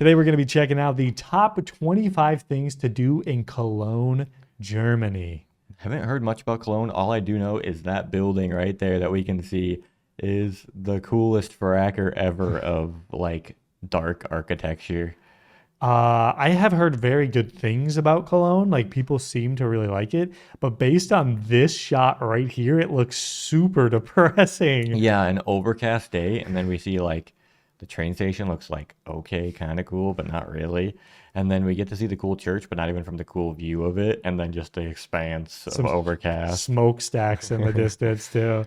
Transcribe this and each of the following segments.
Today we're going to be checking out the top 25 things to do in Cologne, Germany. Haven't heard much about Cologne. All I do know is that building right there that we can see is the coolest fracker ever of like dark architecture. I have heard very good things about Cologne. Like people seem to really like it, but based on this shot right here, it looks super depressing. Yeah, an overcast day, and then we see like the train station looks like okay, kind of cool, but not really. And then we get to see the cool church, but not even from the cool view of it. And then just the expanse of overcast. Smokestacks in the distance too.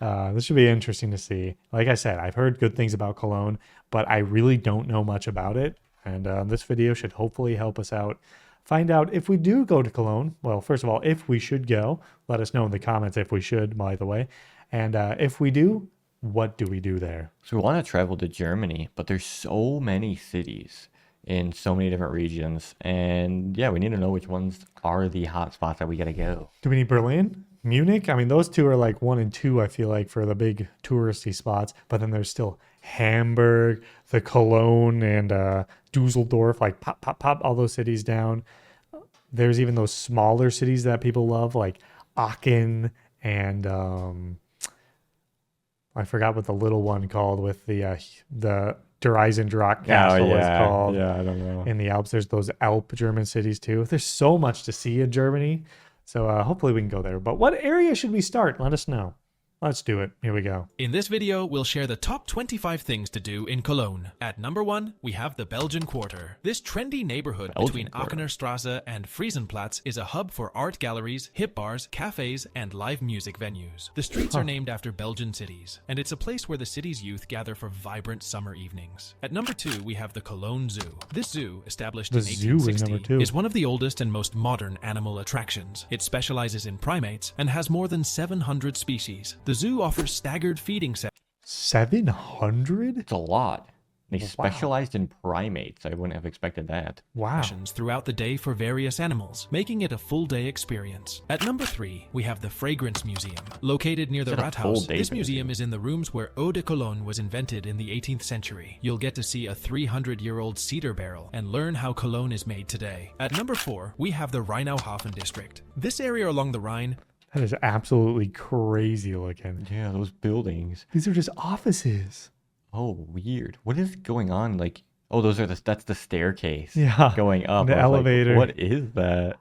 This should be interesting to see. Like I said, I've heard good things about Cologne, but I really don't know much about it. And this video should hopefully help us out. Find out if we do go to Cologne. Well, first of all, if we should go, let us know in the comments if we should, by the way. And if we do, what do we do there? So we want to travel to Germany, but there's so many cities in so many different regions. And yeah, we need to know which ones are the hot spots that we got to go. Do we need Berlin? Munich? I mean, those two are like 1 and 2, I feel like, for the big touristy spots. But then there's still Hamburg, the Cologne, and Dusseldorf, like pop, all those cities down. There's even those smaller cities that people love, like Aachen and I forgot what the little one called with the Dreisendracht Castle is called. Yeah, I don't know. In the Alps, there's those Alp German cities too. There's so much to see in Germany. So hopefully we can go there. But what area should we start? Let us know. Let's do it. Here we go. In this video, we'll share the top 25 things to do in Cologne. At number 1, we have the Belgian Quarter. This trendy neighborhood between Aachener Straße and Friesenplatz is a hub for art galleries, hip bars, cafes, and live music venues. The streets are named after Belgian cities, and it's a place where the city's youth gather for vibrant summer evenings. At number 2, we have the Cologne Zoo. This zoo, established in 1860, is one of the oldest and most modern animal attractions. It specializes in primates and has more than 700 species. The zoo offers staggered feeding sessions. 700? It's a lot. They specialized in primates. I wouldn't have expected that. Wow. Throughout the day for various animals, making it a full-day experience. At number 3, we have the Fragrance Museum. Located near the Rathaus, this museum is in the rooms where Eau de Cologne was invented in the 18th century. You'll get to see a 300-year-old cedar barrel and learn how cologne is made today. At number 4, we have the Rheinauhafen district. This area along the Rhine. That is absolutely crazy looking. Yeah, those buildings. These are just offices. Oh, weird. What is going on? Like, oh, that's the staircase. Yeah. Going up. The elevator. Like, what is that?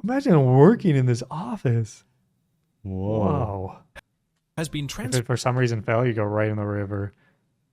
Imagine working in this office. Whoa. Wow. Has been If it for some reason fell, you go right in the river.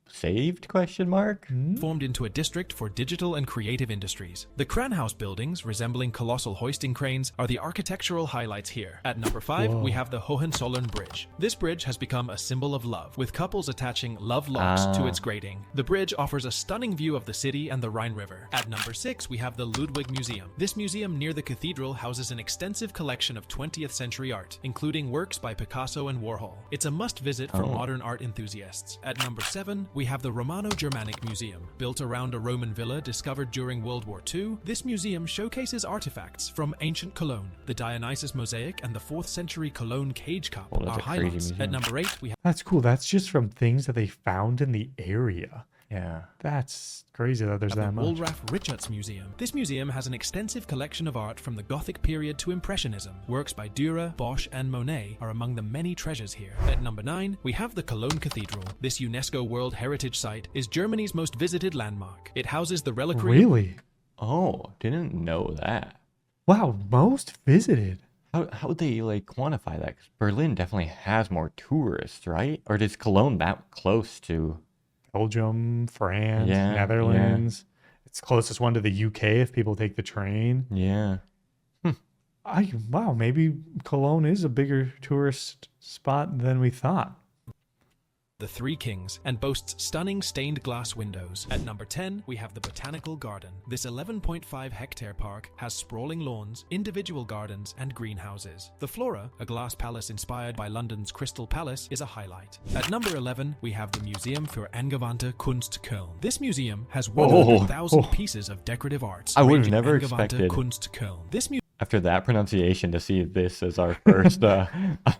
Saved? Question mark? Formed into a district for digital and creative industries. The Kranhaus buildings, resembling colossal hoisting cranes, are the architectural highlights here. At number 5, we have the Hohenzollern Bridge. This bridge has become a symbol of love, with couples attaching love locks to its grating. The bridge offers a stunning view of the city and the Rhine River. At number 6, we have the Ludwig Museum. This museum near the cathedral houses an extensive collection of 20th century art, including works by Picasso and Warhol. It's a must-visit for modern art enthusiasts. At number 7, we have the Romano-Germanic Museum. Built around a Roman villa discovered during World War II, this museum showcases artifacts from ancient Cologne. The Dionysus mosaic and the 4th century Cologne cage cup are highlights. At number 8, we have... That's cool. That's just from things that they found in the area. Yeah. That's crazy that there's that much. The Wohlraf-Richartz Museum. This museum has an extensive collection of art from the Gothic period to Impressionism. Works by Dürer, Bosch, and Monet are among the many treasures here. At number 9, we have the Cologne Cathedral. This UNESCO World Heritage Site is Germany's most visited landmark. It houses the reliquary... Really? Oh, didn't know that. Wow, most visited. How would they like quantify that? 'Cause Berlin definitely has more tourists, right? Or is Cologne that close to... Belgium, France, Netherlands. Yeah. It's the closest one to the UK if people take the train. Yeah. Wow, maybe Cologne is a bigger tourist spot than we thought. The Three Kings, and boasts stunning stained glass windows. At number 10, we have the Botanical Garden. This 11.5 hectare park has sprawling lawns, individual gardens, and greenhouses. The Flora, a glass palace inspired by London's Crystal Palace, is a highlight. At number 11, we have the Museum für Angewandte Kunst Köln. This museum has 100,000 pieces of decorative arts. I would have never expected. Kunst Köln. This after that pronunciation, to see this as our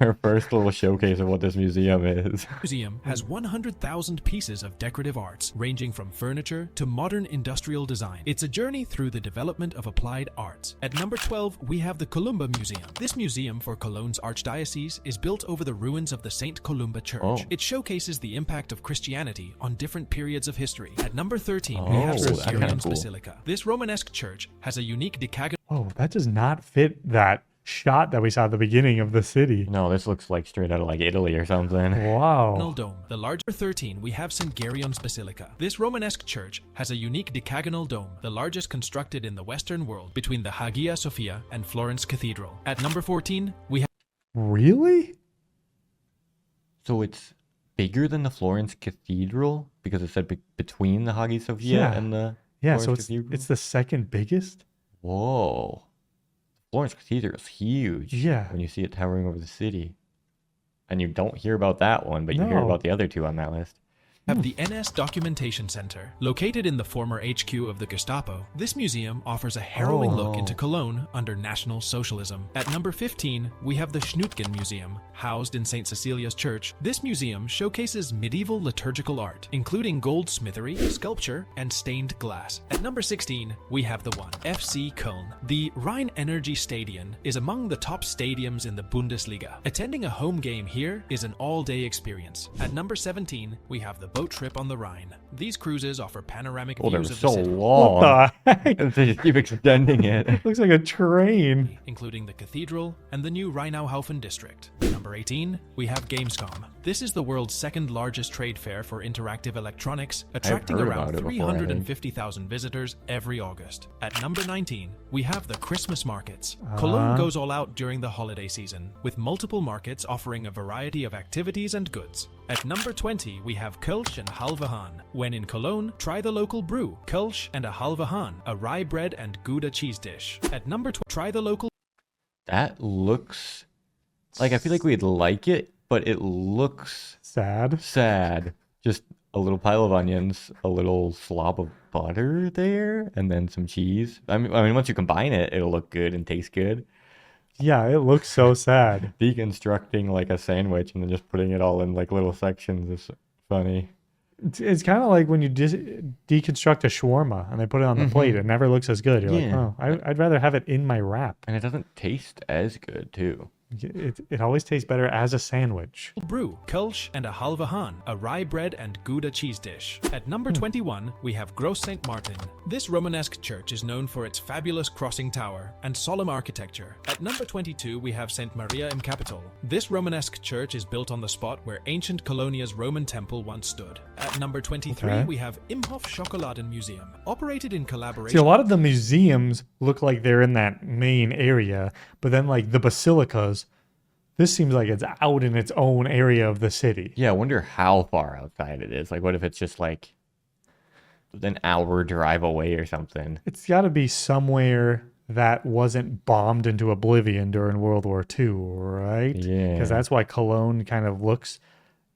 our first little showcase of what this museum is. Museum has 100,000 pieces of decorative arts, ranging from furniture to modern industrial design. It's a journey through the development of applied arts. At number 12, we have the Columba Museum. This museum for Cologne's archdiocese is built over the ruins of the St. Columba Church. Oh. It showcases the impact of Christianity on different periods of history. At number 13, we Oh, have St. that's kinda Gyrion's cool. Basilica. This Romanesque church has a unique decagonal Oh, that does not fit that shot that we saw at the beginning of the city. No, this looks like straight out of like Italy or something. Wow. dome. The larger 13, we have St. Gyrion's Basilica. This Romanesque church has a unique decagonal dome, the largest constructed in the Western world, between the Hagia Sophia and Florence Cathedral. At number 14, we have Really? So it's bigger than the Florence Cathedral because it said between the Hagia Sophia Yeah. and the Yeah, Florence so it's Cathedral? the second biggest? Whoa. Florence Cathedral is huge. Yeah. When you see it towering over the city. And you don't hear about that one, but you hear No. about the other two on that list. the NS Documentation Center. Located in the former HQ of the Gestapo, this museum offers a harrowing look into Cologne under National Socialism. At number 15, we have the Schnutgen Museum. Housed in St. Cecilia's Church, this museum showcases medieval liturgical art, including goldsmithery, sculpture, and stained glass. At number 16, we have the one, FC Köln. The Rhein Energy Stadion is among the top stadiums in the Bundesliga. Attending a home game here is an all-day experience. At number 17, we have the boat trip on the Rhine. These cruises offer panoramic Oh, they're views of so the city, long. What the heck? And they just keep extending it. Looks like a train. including the cathedral and the new Rheinauhaufen district. Number 18, we have Gamescom. This is the world's second largest trade fair for interactive electronics, attracting heard around about it before, I think. 350,000 visitors every August. At number 19, we have the Christmas markets. Cologne goes all out during the holiday season, with multiple markets offering a variety of activities and goods. At number 20, we have Kölsch and Halve Hahn. When in Cologne, try the local brew, Kölsch and a Halve Hahn, a rye bread and Gouda cheese dish. At number 12, try the local That looks like I feel like we'd like it, but it looks Sad. sad. Just a little pile of onions, a little slob of butter there, and then some cheese. I mean, once you combine it, it'll look good and taste good. Yeah, it looks so sad. Deconstructing like a sandwich and then just putting it all in like little sections is funny. It's kind of like when you deconstruct a shawarma and they put it on the plate. It never looks as good. You're like, Yeah. oh, I'd rather have it in my wrap. And it doesn't taste as good too. It always tastes better as a sandwich. brew, Kölsch and a Halve Hahn, a rye bread and Gouda cheese dish. At number 21, we have Gross St. Martin. This Romanesque church is known for its fabulous crossing tower and solemn architecture. At number 22, we have St. Maria im Capitol. This Romanesque church is built on the spot where ancient Colonia's Roman temple once stood. At number 23, Okay. we have Imhof Schokoladen Museum. Operated in See, collaboration a lot of the museums look like they're in that main area, but then like the basilicas, this seems like it's out in its own area of the city. Yeah, I wonder how far outside it is. Like, what if it's just like an hour drive away or something? It's got to be somewhere that wasn't bombed into oblivion during World War II, right? Yeah. Because that's why Cologne kind of looks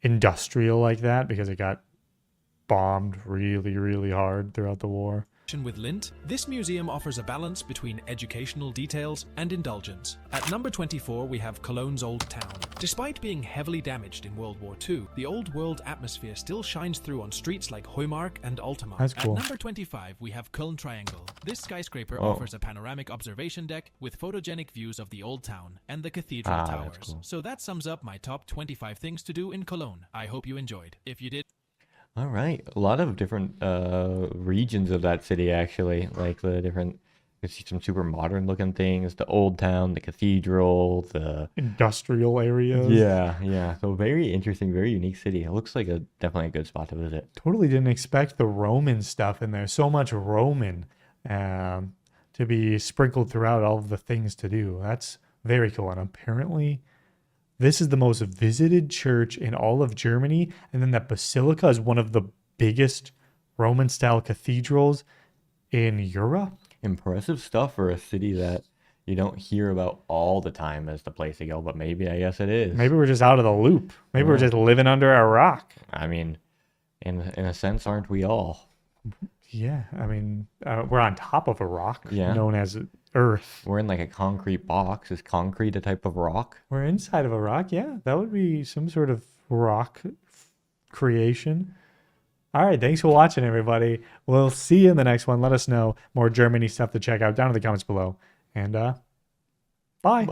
industrial like that, because it got bombed really, really hard throughout the war. with Lint, this museum offers a balance between educational details and indulgence. At number 24, we have Cologne's Old Town. Despite being heavily damaged in World War II, the old world atmosphere still shines through on streets like Heumark and Altmark. That's cool. At number 25, we have Köln Triangle. This skyscraper Oh. offers a panoramic observation deck with photogenic views of the old town and the cathedral That's towers. cool. So that sums up my top 25 things to do in Cologne. I hope you enjoyed. If you did, All right, a lot of different regions of that city actually, like the different. You see some super modern looking things, the old town, the cathedral, the Industrial areas. yeah. So very interesting, very unique city. It looks like definitely a good spot to visit. Totally didn't expect the Roman stuff in there. So much Roman to be sprinkled throughout all of the things to do. That's very cool. And apparently, this is the most visited church in all of Germany. And then that basilica is one of the biggest Roman style cathedrals in Europe. Impressive stuff for a city that you don't hear about all the time as the place to go, but maybe I guess it is. Maybe we're just out of the loop. Maybe we're just living under a rock. I mean, in a sense, aren't we all? Yeah, I mean, we're on top of a rock Yeah. known as earth. We're in like a concrete box. Is concrete a type of rock? We're inside of a rock. Yeah, that would be some sort of rock creation. All right, thanks for watching, everybody. We'll see you in the next one. Let us know more Germany stuff to check out down in the comments below. And bye. Bye.